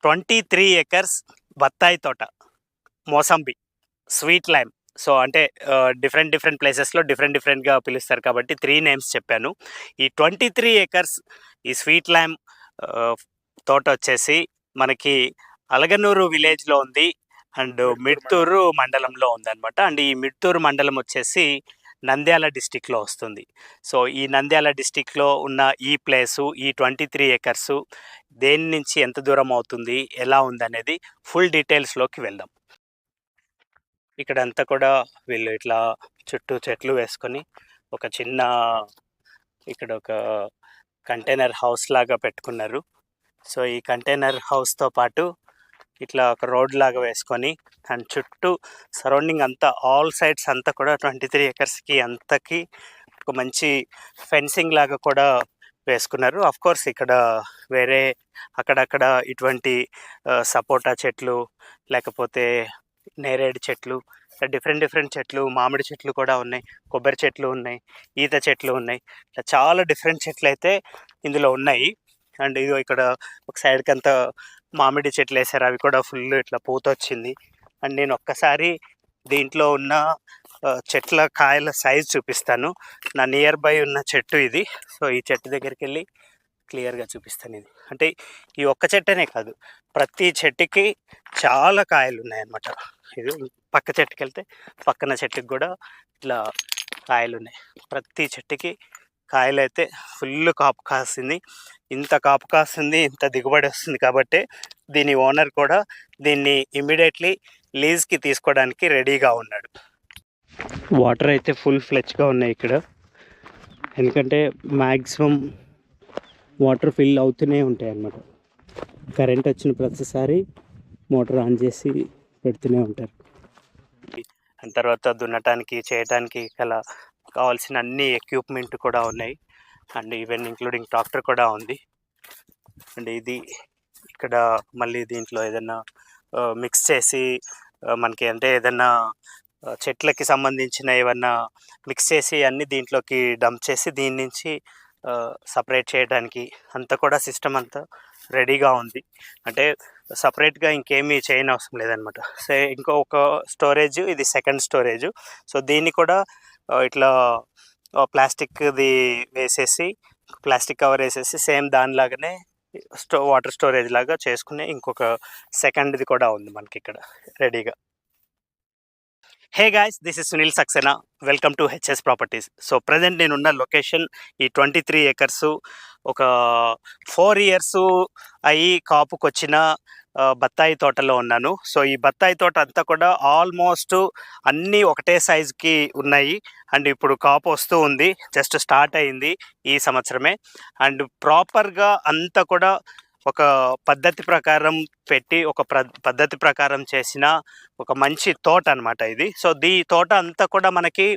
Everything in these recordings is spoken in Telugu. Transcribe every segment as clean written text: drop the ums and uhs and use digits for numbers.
23 ఎకర్స్ బత్తాయి తోట, మోసంబి, స్వీట్ లైమ్. సో, అంటే డిఫరెంట్ ప్లేసెస్‌లో డిఫరెంట్‌గా పిలుస్తారు కాబట్టి 3 నేమ్స్ చెప్పాను. ఈ 23 ఎకర్స్ ఈ స్వీట్ లైమ్ ఆహ్, తోటొచ్చేసి మనకి అలగనూరు విలేజ్‌లో ఉంది. అండ్ మిడ్తూరు మండలంలో ఉందనమాట. అండ్ ఈ మిడ్తూరు మండలం వచ్చేసి నంద్యాల డిస్ట్రిక్ట్‌లో వస్తుంది. సో, ఈ నంద్యాల డిస్ట్రిక్ట్‌లో ఉన్న ఈ ప్లేసు, ఈ 23 ఎకర్సు దేని నుంచి ఎంత దూరం అవుతుంది, ఎలా ఉందనేది ఫుల్ డీటెయిల్స్‌లోకి వెళ్దాం. ఇక్కడంతా కూడా వీళ్ళు ఇట్లా చుట్టూ చెట్లు వేసుకొని ఒక చిన్న ఇక్కడ ఒక కంటైనర్ హౌస్ లాగా పెట్టుకున్నారు. సో, ఈ కంటైనర్ హౌస్‌తో పాటు ఇట్లా ఒక రోడ్ లాగా వేసుకొని అండ్ చుట్టూ సరౌండింగ్ అంతా ఆల్ సైడ్స్ అంతా కూడా 23 ఎకర్స్‌కి అంతకి ఒక మంచి ఫెన్సింగ్ లాగా కూడా వేసుకున్నారు. ఆఫ్‌కోర్స్ ఇక్కడ వేరే అక్కడక్కడ ఇటువంటి సపోటా చెట్లు, లేకపోతే నేరేడు చెట్లు, డిఫరెంట్ చెట్లు, మామిడి చెట్లు కూడా ఉన్నాయి, కొబ్బరి చెట్లు ఉన్నాయి, ఈత చెట్లు ఉన్నాయి. ఇట్లా చాలా డిఫరెంట్ చెట్లయితే ఇందులో ఉన్నాయి. అండ్ ఇదిగో ఇక్కడ ఒక సైడ్‌కంతా మామిడి చెట్లేశారు. అవి కూడా ఫుల్ ఇట్లా పూతొచ్చింది. అండ్ నేను ఒక్కసారి దీంట్లో ఉన్న చెట్ల కాయల సైజ్ చూపిస్తాను. నా నియర్ బై ఉన్న చెట్టు ఇది. సో, ఈ చెట్టు దగ్గరికెళ్ళి క్లియర్‌గా చూపిస్తాను ఇది. అంటే ఈ ఒక్క చెట్టనే కాదు, ప్రతి చెట్టుకి చాలా కాయలున్నాయన్నమాట. ఇది పక్క చెట్టుకెళ్తే పక్కన చెట్టుకి కూడా ఇట్లా కాయలున్నాయి. ప్రతి చెట్టుకి కాయలైతే ఫుల్ కాపు కాసింది. ఇంత కాపు కాస్తుంది, ఇంత దిగుబడి వస్తుంది కాబట్టే దీని ఓనర్ కూడా దీన్ని ఇమ్మీడియట్‌లీ లీజ్‌కి తీసుకోవడానికి రెడీగా ఉన్నాడు. వాటర్ అయితే ఫుల్ ఫ్లెడ్జ్‌గా ఉన్నాయి ఇక్కడ. ఎందుకంటే మ్యాక్సిమం వాటర్ ఫిల్ అవుతూనే ఉంటాయి అన్నమాట. కరెంట్ వచ్చిన ప్రతిసారి మోటార్ ఆన్ చేసి పెడుతూనే ఉంటారు. దాని తర్వాత దున్నటానికి, చేయటానికి గల కావాల్సిన అన్ని ఎక్విప్మెంట్ కూడా ఉన్నాయి. అండ్ ఈవెన్ ఇంక్లూడింగ్ ట్రాక్టర్ కూడా ఉంది. అండ్ ఇది ఇక్కడ మళ్ళీ దీంట్లో ఏదన్నా మిక్స్ చేసి మనకి అంటే ఏదన్నా చెట్లకి సంబంధించిన ఏమన్నా మిక్స్ చేసి అన్నీ దీంట్లోకి డంప్ చేసి దీని నుంచి సపరేట్ చేయడానికి అంతా కూడా సిస్టమ్ అంతా రెడీగా ఉంది. అంటే సపరేట్గా ఇంకేమీ చేయనవసరం లేదనమాట. సో, ఇంకొక స్టోరేజ్, ఇది సెకండ్ స్టోరేజ్. సో, దీన్ని కూడా ఇట్లా ప్లాస్టిక్ది వేసేసి, ప్లాస్టిక్ కవర్ వేసేసి సేమ్ దానిలాగానే వాటర్ స్టోరేజ్ లాగా చేసుకునే ఇంకొక సెకండ్ది కూడా ఉంది మనకి ఇక్కడ రెడీగా. Hey guys, this is Sunil Saxena. Welcome to HS properties. So, present నేనున్న లొకేషన్ ఈ 23 ఎకర్సు ఒక 4 ఇయర్స్ అయ్యి కాపుకొచ్చిన బత్తాయి తోటలో ఉన్నాను. సో, ఈ బత్తాయి తోట అంతా కూడా ఆల్మోస్ట్ అన్నీ ఒకటే సైజుకి ఉన్నాయి. అండ్ ఇప్పుడు కాపు వస్తూ ఉంది, జస్ట్ స్టార్ట్ అయింది ఈ సంవత్సరమే. అండ్ ప్రాపర్గా అంతా కూడా ఒక పద్ధతి ప్రకారం పెట్టి, ఒక పద్ధతి ప్రకారం చేసిన ఒక మంచి తోట అనమాట ఇది. సో, ఈ తోట అంతా కూడా మనకి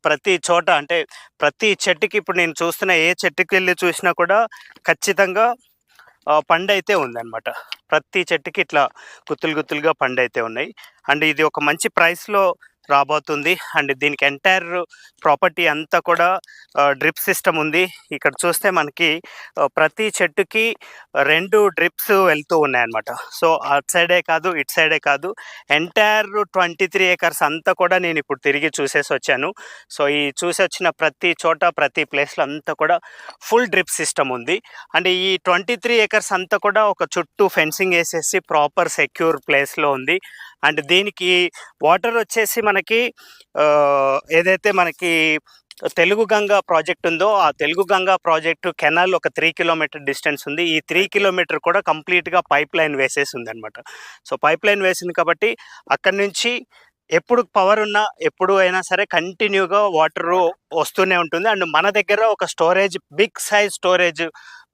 ప్రతి చోట అంటే ప్రతి చెట్టుకి ఇప్పుడు నేను చూస్తున్న ఏ చెట్టుకి వెళ్ళి చూసినా కూడా ఖచ్చితంగా పండైతే ఉందన్నమాట. ప్రతి చెట్టుకి ఇట్లా గుత్తులుగా పండైతే ఉన్నాయి. అండ్ ఇది ఒక మంచి ప్రైస్లో రాబోతుంది. అండ్ దీనికి ఎంటైర్ ప్రాపర్టీ అంతా కూడా డ్రిప్ సిస్టమ్ ఉంది. ఇక్కడ చూస్తే మనకి ప్రతి చెట్టుకి 2 డ్రిప్స్ వెళ్తూ ఉన్నాయన్నమాట. సో, అటు సైడే కాదు, ఇటు సైడే కాదు, ఎంటైర్ 23 ఎకర్స్ అంతా కూడా నేను ఇప్పుడు తిరిగి చూసేసి వచ్చాను. సో, ఈ చూసి వచ్చిన ప్రతి చోట, ప్రతి ప్లేస్లో అంతా కూడా ఫుల్ డ్రిప్ సిస్టమ్ ఉంది. అండ్ ఈ 23 ఎకర్స్ అంతా కూడా ఒక చుట్టూ ఫెన్సింగ్ వేసేసి ప్రాపర్ సెక్యూర్ ప్లేస్లో ఉంది. అండ్ దీనికి వాటర్ వచ్చేసి మనకి ఏదైతే మనకి తెలుగు గంగా ప్రాజెక్ట్ ఉందో ఆ తెలుగు గంగా ప్రాజెక్టు కెనాల్ ఒక 3 కిలోమీటర్ డిస్టెన్స్ ఉంది. ఈ 3 కిలోమీటర్ కూడా కంప్లీట్గా పైప్ లైన్ వేసేసి ఉందన్నమాట. సో, పైప్ లైన్ వేసింది కాబట్టి అక్కడి నుంచి ఎప్పుడు పవర్ ఉన్నా, ఎప్పుడు అయినా సరే కంటిన్యూగా వాటరు వస్తూనే ఉంటుంది. అండ్ మన దగ్గర ఒక స్టోరేజ్, బిగ్ సైజ్ స్టోరేజ్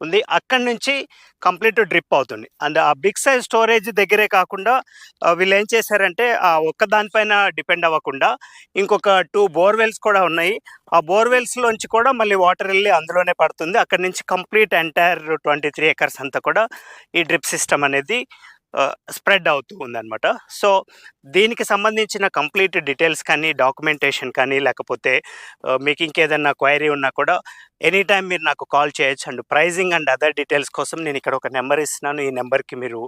ఉంది. అక్కడి నుంచి కంప్లీట్ డ్రిప్ అవుతుంది. అండ్ ఆ బిగ్ సైజ్ స్టోరేజ్ దగ్గరే కాకుండా వీళ్ళు ఏం చేశారంటే ఆ ఒక్క దానిపైన డిపెండ్ అవ్వకుండా ఇంకొక 2 బోర్వెల్స్ కూడా ఉన్నాయి. ఆ బోర్వెల్స్లోంచి కూడా మళ్ళీ వాటర్ వెళ్ళి అందులోనే పడుతుంది. అక్కడి నుంచి కంప్లీట్ ఎంటైర్ 23 ఎకర్స్ అంతా కూడా ఈ డ్రిప్ సిస్టమ్ అనేది స్ప్రెడ్ అవుతూ ఉందన్నమాట. సో, దీనికి సంబంధించిన కంప్లీట్ డీటెయిల్స్ కానీ, డాక్యుమెంటేషన్ కానీ, లేకపోతే మీకు ఇంకేదన్నా క్వైరీ ఉన్నా కూడా ఎనీ టైం మీరు నాకు కాల్ చేయొచ్చు అండి. ప్రైజింగ్ అండ్ అదర్ డీటెయిల్స్ కోసం నేను ఇక్కడ ఒక నెంబర్ ఇస్తున్నాను. ఈ నెంబర్కి మీరు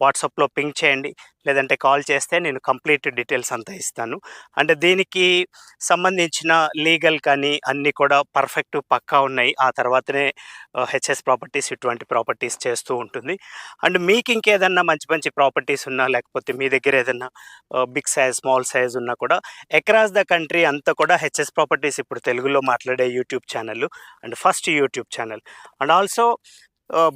వాట్సాప్లో పింగ్ చేయండి, లేదంటే కాల్ చేస్తే నేను కంప్లీట్ డీటెయిల్స్ అంతా ఇస్తాను. అంటే దీనికి సంబంధించిన లీగల్ కానీ అన్నీ కూడా పర్ఫెక్ట్ పక్కా ఉన్నాయి. ఆ తర్వాతనే హెచ్ఎస్ ప్రాపర్టీస్ ఇటువంటి ప్రాపర్టీస్ చేస్తూ ఉంటుంది. అండ్ మీకు ఇంకేదన్నా మంచి మంచి ప్రాపర్టీస్ ఉన్నా, లేకపోతే మీ దగ్గర ఏదన్నా బిగ్ సైజ్ స్మాల్ సైజ్ ఉన్నా కూడా అక్రాస్ ద కంట్రీ అంతా కూడా హెచ్ఎస్ ప్రాపర్టీస్ ఇప్పుడు తెలుగులో మాట్లాడే YouTube channel and first YouTube channel. And also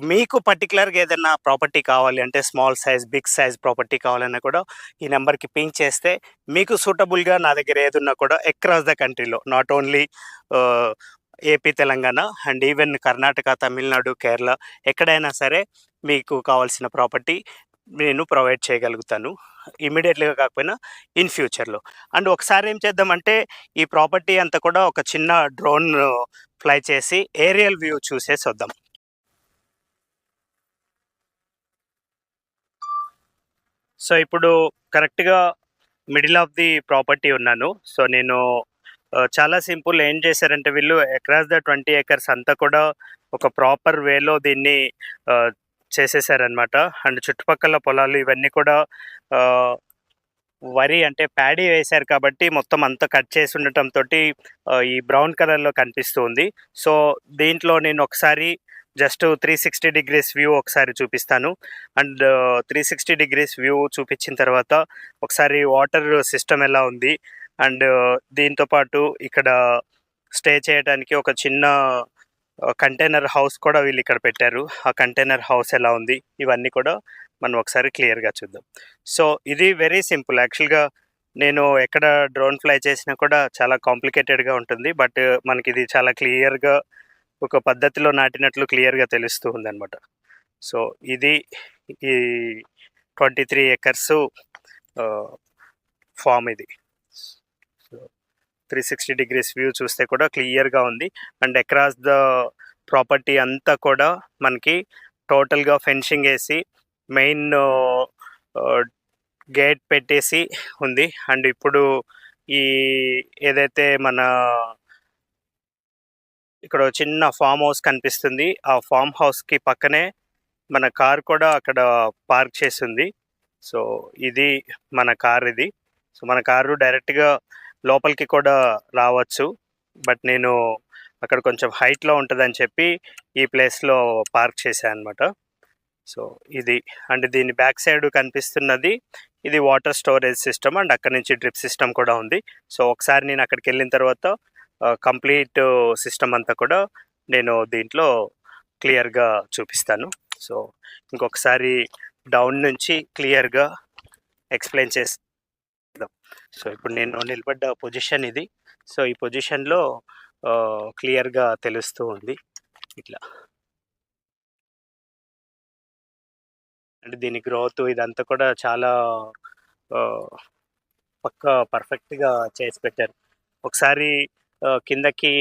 మీకు పర్టికులర్గా ఏదైనా ప్రాపర్టీ కావాలి అంటే small size big size property కావాలన్నా కూడా ఈ నెంబర్కి పింక్ చేస్తే మీకు సూటబుల్గా నా దగ్గర ఏదున్నా కూడా అక్రాస్ ద కంట్రీలో, not only AP Telangana and even Karnataka, Tamil Nadu, Kerala, ఎక్కడైనా సరే మీకు కావాల్సిన ప్రాపర్టీ నేను ప్రొవైడ్ చేయగలుగుతాను, ఇమీడియట్లీగా కాకపోయినా ఇన్ ఫ్యూచర్లో. అండ్ ఒకసారి ఏం చేద్దామంటే ఈ ప్రాపర్టీ అంతా కూడా ఒక చిన్న డ్రోన్ ఫ్లై చేసి ఏరియల్ వ్యూ చూసేసి వద్దాం. సో ఇప్పుడు కరెక్ట్గా మిడిల్ ఆఫ్ ది ప్రాపర్టీ ఉన్నాను. సో నేను చాలా సింపుల్, ఏం చేశారంటే వీళ్ళు అక్రాస్ ద 20 acres అంతా కూడా ఒక ప్రాపర్ వేలో దీన్ని చేసేసారనమాట. అండ్ చుట్టుపక్కల పొలాలు ఇవన్నీ కూడా వరి అంటే ప్యాడీ వేశారు కాబట్టి మొత్తం అంతా కట్ చేసి ఉండటంతో ఈ బ్రౌన్ కలర్లో కనిపిస్తుంది. సో దీంట్లో నేను ఒకసారి జస్ట్ 360 degrees వ్యూ ఒకసారి చూపిస్తాను. అండ్ 360 degrees వ్యూ చూపించిన తర్వాత ఒకసారి వాటర్ సిస్టమ్ ఎలా ఉంది, అండ్ దీంతోపాటు ఇక్కడ స్టే చేయడానికి ఒక చిన్న కంటైనర్ హౌస్ కూడా వీళ్ళు ఇక్కడ పెట్టారు. ఆ కంటైనర్ హౌస్ ఎలా ఉంది, ఇవన్నీ కూడా మనం ఒకసారి క్లియర్గా చూద్దాం. సో ఇది వెరీ సింపుల్. యాక్చువల్గా నేను ఎక్కడ డ్రోన్ ఫ్లై చేసినా కూడా చాలా కాంప్లికేటెడ్గా ఉంటుంది, బట్ మనకి ఇది చాలా క్లియర్గా ఒక పద్ధతిలో నాటినట్లు క్లియర్గా తెలుస్తూ ఉందన్నమాట. సో ఇది ఈ 23 acres ఫామ్ ఇది. సో 360 degrees వ్యూ చూస్తే కూడా క్లియర్గా ఉంది. అండ్ అక్రాస్ ద ప్రాపర్టీ అంతా కూడా మనకి టోటల్గా ఫెన్సింగ్ వేసి మెయిన్ గేట్ పెట్టేసి ఉంది. అండ్ ఇప్పుడు ఈ ఏదైతే మన ఇక్కడ చిన్న ఫామ్ హౌస్ కనిపిస్తుంది, ఆ ఫామ్ హౌస్కి పక్కనే మన కార్ కూడా అక్కడ పార్క్ చేసింది. సో ఇది మన కార్ ఇది. సో మన కారు డైరెక్ట్గా లోపలికి కూడా రావచ్చు, బట్ నేను అక్కడ కొంచెం హైట్లో ఉంటుందని చెప్పి ఈ ప్లేస్లో పార్క్ చేశాను అనమాట. సో ఇది అండ్ దీని బ్యాక్ సైడ్ కనిపిస్తున్నది ఇది వాటర్ స్టోరేజ్ సిస్టమ్, అండ్ అక్కడ నుంచి డ్రిప్ సిస్టమ్ కూడా ఉంది. సో ఒకసారి నేను అక్కడికి వెళ్ళిన తర్వాత కంప్లీట్ సిస్టమ్ అంతా కూడా నేను దీంట్లో క్లియర్గా చూపిస్తాను. సో ఇంకొకసారి డౌన్ నుంచి క్లియర్గా ఎక్స్ప్లెయిన్ చేస్తాం. సో ఇప్పుడు నేను నిలబడ్డ పొజిషన్ ఇది. సో ఈ పొజిషన్లో క్లియర్గా తెలుస్తూ ఉంది ఇట్లా. అంటే దీని గ్రోత్ ఇదంతా కూడా చాలా పక్కా పర్ఫెక్ట్గా చేసి పెట్టారు. ఒకసారి కిందకి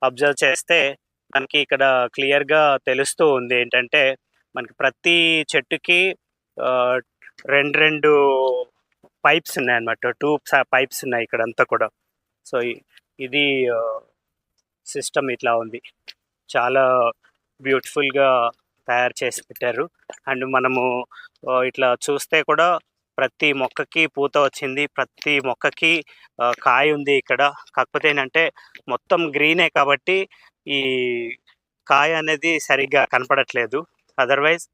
అబ్జర్వ్ చేస్తే మనకి ఇక్కడ క్లియర్గా తెలుస్తూ ఉంది ఏంటంటే మనకి ప్రతి చెట్టుకి రెండు పైప్స్ ఉన్నాయన్నమాట. 2 పైప్స్ ఉన్నాయి ఇక్కడ అంతా కూడా. సో ఇది సిస్టమ్ ఇట్లా ఉంది, చాలా బ్యూటిఫుల్గా తయారు చేసి పెట్టారు. అండ్ మనము ఇట్లా చూస్తే కూడా ప్రతి మొక్కకి పూత వచ్చింది, ప్రతి మొక్కకి కాయ ఉంది ఇక్కడ. కాకపోతే ఏంటంటే మొత్తం గ్రీనే కాబట్టి ఈ కాయ అనేది సరిగ్గా కనపడట్లేదు. అదర్వైజ్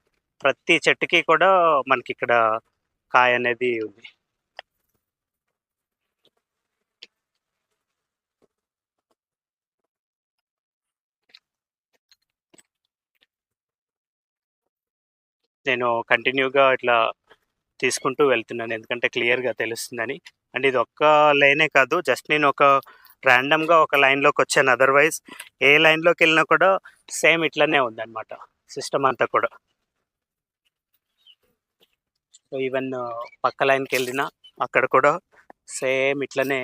ప్రతి చెట్టుకి కూడా మనకి ఇక్కడ కాయ అనేది ఉంది. నేను కంటిన్యూగా ఇట్లా తీసుకుంటూ వెళ్తున్నాను, ఎందుకంటే క్లియర్గా తెలుస్తుందని. అండ్ ఇది ఒక్క లైనే కాదు, జస్ట్ నేను ఒక ర్యాండమ్గా ఒక లైన్లోకి వచ్చాను. అదర్వైజ్ ఏ లైన్లోకి వెళ్ళినా కూడా సేమ్ ఇట్లనే ఉందన్నమాట సిస్టమ్ అంతా కూడా. సో ఈవెన్ పక్క లైన్కి వెళ్ళినా అక్కడ కూడా సేమ్ ఇట్లనే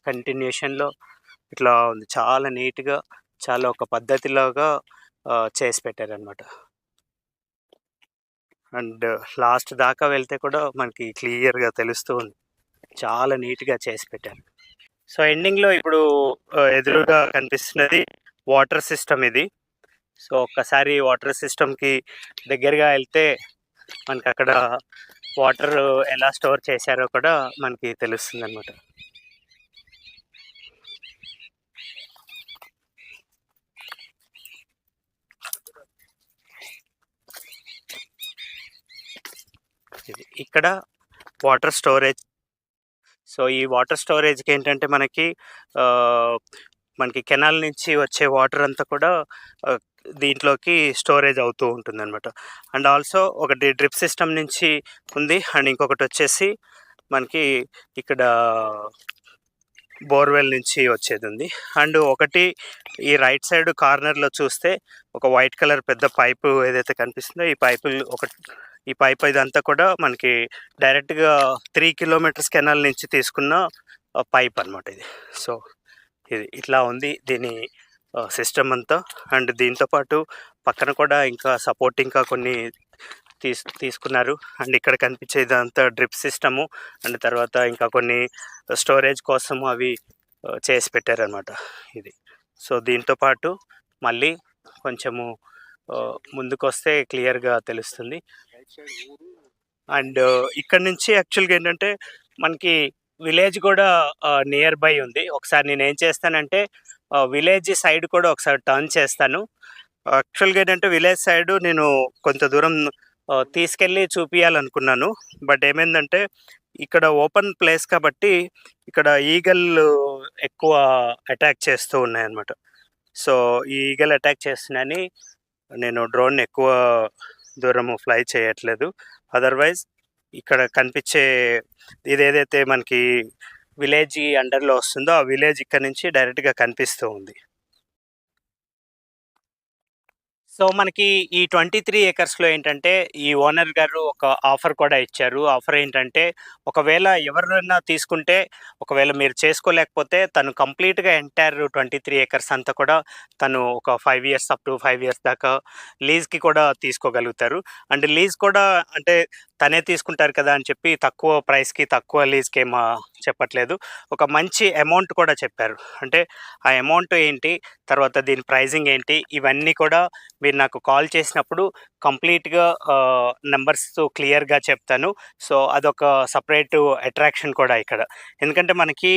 కంటిన్యూషన్లో ఇట్లా ఉంది. చాలా నీట్గా, చాలా ఒక పద్ధతిలాగా చేసి పెట్టారనమాట. అండ్ లాస్ట్ దాకా వెళ్తే కూడా మనకి క్లియర్గా తెలుస్తూ ఉంది, చాలా నీట్గా చేసి పెట్టారు. సో ఎండింగ్లో ఇప్పుడు ఎదురుగా కనిపిస్తున్నది వాటర్ సిస్టమ్ ఇది. సో ఒక్కసారి వాటర్ సిస్టమ్కి దగ్గరగా వెళ్తే మనకి అక్కడ వాటర్ ఎలా స్టోర్ చేశారో కూడా మనకి తెలుస్తుంది అనమాట. ఇక్కడ వాటర్ స్టోరేజ్. సో ఈ వాటర్ స్టోరేజ్కి ఏంటంటే మనకి కెనాల్ నుంచి వచ్చే వాటర్ అంతా కూడా దీంట్లోకి స్టోరేజ్ అవుతూ ఉంటుంది అనమాట. అండ్ ఆల్సో ఒకటి డ్రిప్ సిస్టమ్ నుంచి ఉంది, అండ్ ఇంకొకటి వచ్చేసి మనకి ఇక్కడ బోర్వెల్ నుంచి వచ్చేది ఉంది. అండ్ ఒకటి ఈ రైట్ సైడ్ కార్నర్లో చూస్తే ఒక వైట్ కలర్ పెద్ద పైపు ఏదైతే కనిపిస్తుందో ఈ పైప్ ఇదంతా కూడా మనకి డైరెక్ట్గా 3 కిలోమీటర్స్ కెనాల్ నుంచి తీసుకున్న పైప్ అనమాట ఇది. సో ఇది ఇట్లా ఉంది దీని సిస్టమ్ అంతా. అండ్ దీంతోపాటు పక్కన కూడా ఇంకా సపోర్టింగ్గా కొన్ని తీసుకున్నారు. అండ్ ఇక్కడ కనిపించేది అంతా డ్రిప్ సిస్టము, అండ్ తర్వాత ఇంకా కొన్ని స్టోరేజ్ కోసం అవి చేసి పెట్టారనమాట ఇది. సో దీంతోపాటు మళ్ళీ కొంచెము ముందుకు వస్తే క్లియర్గా తెలుస్తుంది. అండ్ ఇక్కడ నుంచి యాక్చువల్గా ఏంటంటే మనకి విలేజ్ కూడా నియర్ బై ఉంది. ఒకసారి నేను ఏం చేస్తానంటే విలేజ్ సైడ్ కూడా ఒకసారి టర్న్ చేస్తాను. యాక్చువల్గా ఏంటంటే విలేజ్ సైడ్ నేను కొంత దూరం తీసుకెళ్ళి చూపించాలనుకున్నాను. బట్ ఏమైందంటే ఇక్కడ ఓపెన్ ప్లేస్ కాబట్టి ఇక్కడ ఈగల్ ఎక్కువ అటాక్ చేస్తూ ఉన్నాయన్నమాట. సో ఈ ఈగల్ అటాక్ చేస్తున్నాయని నేను డ్రోన్ ఎక్కువ దూరం ఫ్లై చేయట్లేదు. అదర్వైజ్ ఇక్కడ కనిపించే ఇదేదైతే మనకి విలేజ్ అండర్లో వస్తుందో ఆ విలేజ్ ఇక్కడ నుంచి డైరెక్ట్గా కనిపిస్తూ ఉంది. సో మనకి ఈ 23 ఏకర్స్లో ఏంటంటే ఈ ఓనర్ గారు ఒక ఆఫర్ కూడా ఇచ్చారు. ఆఫర్ ఏంటంటే ఒకవేళ ఎవరైనా తీసుకుంటే, ఒకవేళ మీరు చేసుకోలేకపోతే తను కంప్లీట్గా ఎంటైర్ 23 ఏకర్స్ అంతా కూడా తను ఒక 5 ఇయర్స్ అప్ టు 5 ఇయర్స్ దాకా లీజ్కి కూడా తీసుకోగలుగుతారు. అండ్ లీజ్ కూడా అంటే తనే తీసుకుంటారు కదా అని చెప్పి తక్కువ ప్రైస్కి తక్కువ లీజ్కి ఏమో చెప్పట్లేదు. ఒక మంచి అమౌంట్ కూడా చెప్పారు. అంటే ఆ అమౌంట్ ఏంటి, తర్వాత దీని ప్రైజింగ్ ఏంటి, ఇవన్నీ కూడా మీరు నాకు కాల్ చేసినప్పుడు కంప్లీట్గా నెంబర్స్తో క్లియర్గా చెప్తాను. సో అదొక సపరేట్ అట్రాక్షన్ కూడా ఇక్కడ. ఎందుకంటే మనకి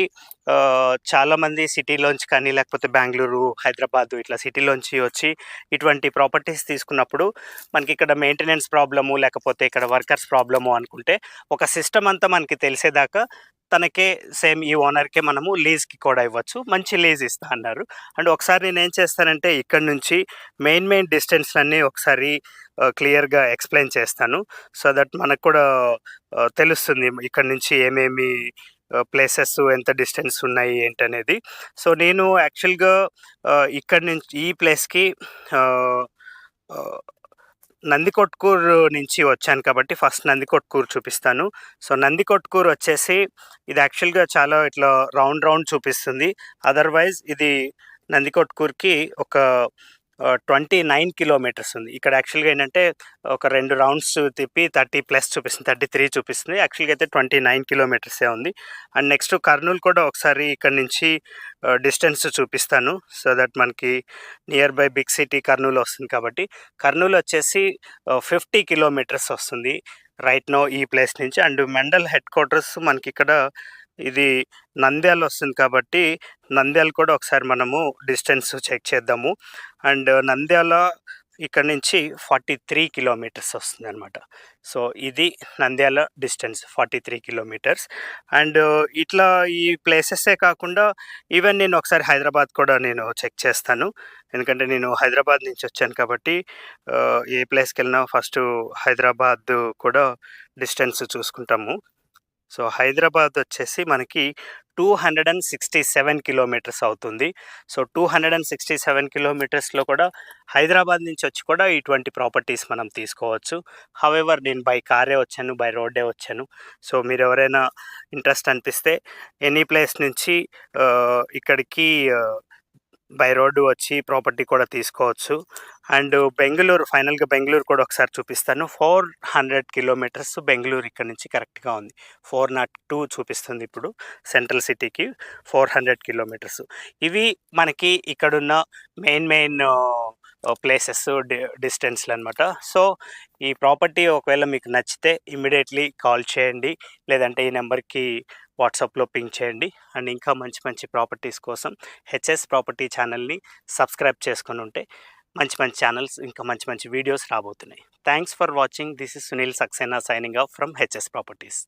చాలామంది సిటీలోంచి కానీ లేకపోతే బెంగళూరు, హైదరాబాదు ఇట్లా సిటీలోంచి వచ్చి ఇటువంటి ప్రాపర్టీస్ తీసుకున్నప్పుడు మనకి ఇక్కడ మెయింటెనెన్స్ ప్రాబ్లము లేకపోతే ఇక్కడ వర్కర్స్ ప్రాబ్లము అనుకుంటే ఒక సిస్టమ్ అంతా మనకి తెలిసేదాకా తనకే సేమ్ ఈ ఓనర్కే మనము లీజ్కి కూడా ఇవ్వచ్చు. మంచి లీజ్ ఇస్తా అన్నారు. అండ్ ఒకసారి నేను ఏం చేస్తానంటే ఇక్కడ నుంచి మెయిన్ డిస్టెన్స్లన్నీ ఒకసారి క్లియర్గా ఎక్స్ప్లెయిన్ చేస్తాను. సో దట్ మనకు కూడా తెలుస్తుంది ఇక్కడ నుంచి ఏమేమి ప్లేసెస్ ఎంత డిస్టెన్స్ ఉన్నాయి ఏంటనేది. సో నేను యాక్చువల్గా ఇక్కడ నుంచి ఈ ప్లేస్కి నందికొట్కూరు నుంచి వచ్చాను కాబట్టి ఫస్ట్ నందికొట్కూరు చూపిస్తాను. సో నందికొట్కూరు వచ్చేసి ఇది యాక్చువల్గా చాలా ఇట్లా రౌండ్ చూపిస్తుంది. అదర్వైజ్ ఇది నందికొట్కూరుకి ఒక 29 కిలోమీటర్స్ ఉంది. ఇక్కడ యాక్చువల్గా ఏంటంటే ఒక 2 రౌండ్స్ తిప్పి 30+ చూపిస్తుంది, 33 చూపిస్తుంది. యాక్చువల్గా అయితే 29 కిలోమీటర్సే ఉంది. అండ్ నెక్స్ట్ కర్నూలు కూడా ఒకసారి ఇక్కడ నుంచి డిస్టెన్స్ చూపిస్తాను. సో దట్ మనకి nearby big city Kurnool వస్తుంది కాబట్టి కర్నూలు వచ్చేసి 50 కిలోమీటర్స్ వస్తుంది రైట్ నో ఈ ప్లేస్ నుంచి. అండ్ మండల్ హెడ్ క్వార్టర్స్ మనకి ఇక్కడ ఇది నంద్యాల వస్తుంది కాబట్టి నంద్యాల కూడా ఒకసారి మనము డిస్టెన్స్ చెక్ చేద్దాము. అండ్ నంద్యాల ఇక్కడ నుంచి 43 కిలోమీటర్స్ వస్తుంది అనమాట. సో ఇది నంద్యాల డిస్టెన్స్ 43 కిలోమీటర్స్. అండ్ ఇట్లా ఈ ప్లేసెసే కాకుండా ఈవెన్ నేను ఒకసారి హైదరాబాద్ కూడా నేను చెక్ చేస్తాను. ఎందుకంటే నేను హైదరాబాద్ నుంచి వచ్చాను కాబట్టి ఏ ప్లేస్కి వెళ్ళినా ఫస్ట్ హైదరాబాద్ కూడా డిస్టెన్స్ చూసుకుంటాము. సో హైదరాబాద్ వచ్చేసి మనకి 267 కిలోమీటర్స్ అవుతుంది. సో 267 కిలోమీటర్స్లో కూడా హైదరాబాద్ నుంచి వచ్చి కూడా ఇటువంటి ప్రాపర్టీస్ మనం తీసుకోవచ్చు. హవెవర్ నేను బై కారే వచ్చాను, బై రోడ్డే వచ్చాను. సో మీరు ఎవరైనా ఇంట్రెస్ట్ అనిపిస్తే ఎనీ ప్లేస్ నుంచి ఇక్కడికి బై రోడ్డు వచ్చి ప్రాపర్టీ కూడా తీసుకోవచ్చు. అండ్ బెంగుళూరు, ఫైనల్గా బెంగుళూరు కూడా ఒకసారి చూపిస్తాను. 400 కిలోమీటర్స్ బెంగుళూరు ఇక్కడ నుంచి కరెక్ట్గా ఉంది. 402 చూపిస్తుంది ఇప్పుడు సెంట్రల్ సిటీకి 400 కిలోమీటర్స్. ఇవి మనకి ఇక్కడున్న మెయిన్ ప్లేసెస్ డిస్టెన్స్లు అనమాట. సో ఈ ప్రాపర్టీ ఒకవేళ మీకు నచ్చితే ఇమ్మీడియట్లీ కాల్ చేయండి, లేదంటే ఈ నెంబర్కి వాట్సాప్లో పింగ్ చేయండి. అండ్ ఇంకా మంచి మంచి ప్రాపర్టీస్ కోసం హెచ్ఎస్ ప్రాపర్టీ ఛానల్ని సబ్స్క్రైబ్ చేసుకొని ఉంటే మంచి మంచి ఛానల్స్, ఇంకా మంచి మంచి వీడియోస్ రాబోతున్నాయి. Thanks for watching. This is Sunil Saxena signing off from HS properties.